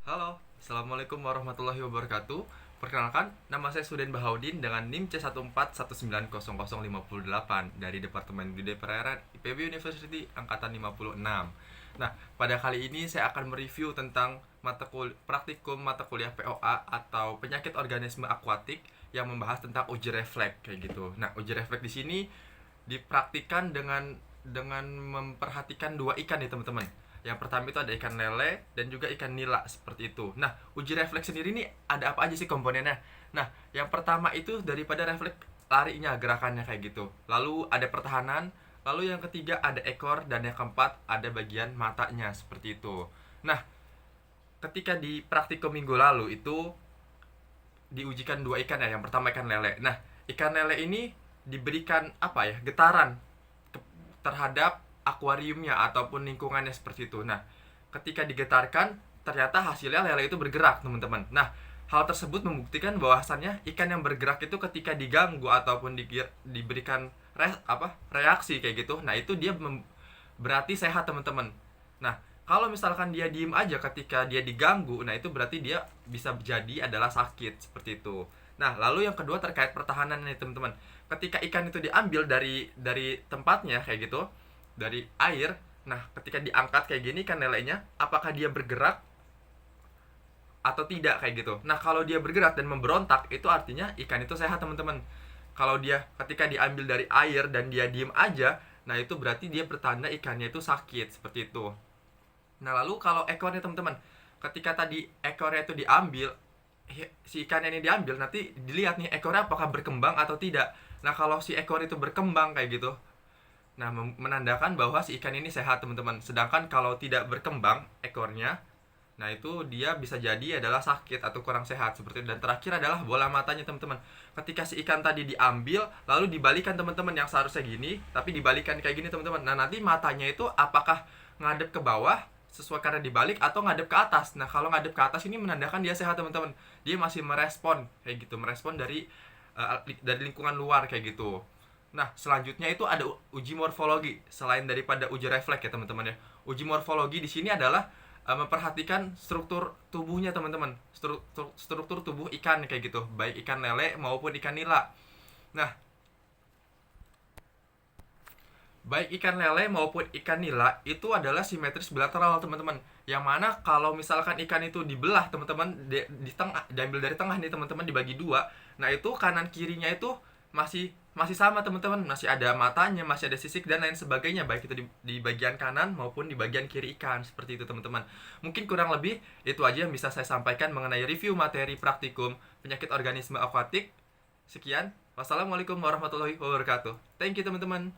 Halo, Assalamualaikum warahmatullahi wabarakatuh. Perkenalkan, nama saya Suden Bahaudin dengan NIM C141900508 dari Departemen Budaya Perairan IPB University Angkatan 56. Nah, pada kali ini saya akan mereview tentang praktikum mata kuliah POA atau penyakit organisme akuatik yang membahas tentang uji refleks kayak gitu. Nah, uji refleks di sini dipraktikkan dengan memperhatikan dua ikan nih teman-teman. Yang pertama itu ada ikan lele dan juga ikan nila seperti itu. Nah, uji refleks sendiri ini ada apa aja sih komponennya? Nah, yang pertama itu daripada refleks larinya, gerakannya kayak gitu. Lalu ada pertahanan, lalu yang ketiga ada ekor dan yang keempat ada bagian matanya seperti itu. Nah, ketika di praktikum minggu lalu itu diujikan dua ikan ya. Yang pertama ikan lele. Nah, ikan lele ini diberikan apa ya? Getaran terhadap akuariumnya ataupun lingkungannya seperti itu. Nah, ketika digetarkan ternyata hasilnya lele itu bergerak, teman-teman. Nah, hal tersebut membuktikan bahwasannya ikan yang bergerak itu ketika diganggu ataupun diberikan reaksi kayak gitu. Nah, itu dia berarti sehat, teman-teman. Nah, kalau misalkan dia diem aja ketika dia diganggu, nah itu berarti dia bisa jadi adalah sakit seperti itu. Nah, lalu yang kedua terkait pertahanan nih, teman-teman. Ketika ikan itu diambil dari tempatnya kayak gitu, dari air, nah ketika diangkat kayak gini kan lelenya, apakah dia bergerak atau tidak kayak gitu. Nah, kalau dia bergerak dan memberontak, itu artinya ikan itu sehat, teman-teman. Kalau dia ketika diambil dari air dan dia diem aja, nah itu berarti dia pertanda ikannya itu sakit seperti itu. Nah, lalu kalau ekornya, teman-teman, ketika tadi ekornya itu diambil, si ikan ini diambil, nanti dilihat nih ekornya apakah berkembang atau tidak. Nah, kalau si ekor itu berkembang kayak gitu, nah menandakan bahwa si ikan ini sehat, teman-teman. Sedangkan kalau tidak berkembang ekornya, nah itu dia bisa jadi adalah sakit atau kurang sehat seperti itu. Dan terakhir adalah bola matanya, teman-teman. Ketika si ikan tadi diambil lalu dibalikan, teman-teman, yang seharusnya gini tapi dibalikan kayak gini, teman-teman. Nah, nanti matanya itu apakah ngadep ke bawah sesuai karena dibalik atau ngadep ke atas. Nah, kalau ngadep ke atas ini menandakan dia sehat, teman-teman. Dia masih merespon kayak gitu, merespon dari lingkungan luar kayak gitu. Nah, selanjutnya itu ada uji morfologi selain daripada uji refleks ya, teman-teman ya. Uji morfologi di sini adalah memperhatikan struktur tubuhnya, teman-teman. Struktur tubuh ikan kayak gitu, baik ikan lele maupun ikan nila. Nah, baik ikan lele maupun ikan nila itu adalah simetris bilateral, teman-teman. Yang mana kalau misalkan ikan itu dibelah, teman-teman, di tengah, diambil dari tengah nih, teman-teman, dibagi dua. Nah, itu kanan kirinya itu masih masih sama, teman-teman. Masih ada matanya, masih ada sisik dan lain sebagainya, baik itu di bagian kanan maupun di bagian kiri ikan seperti itu, teman-teman. Mungkin kurang lebih itu aja yang bisa saya sampaikan mengenai review materi praktikum penyakit organisme akuatik. Sekian. Wassalamualaikum warahmatullahi wabarakatuh. Thank you, teman-teman.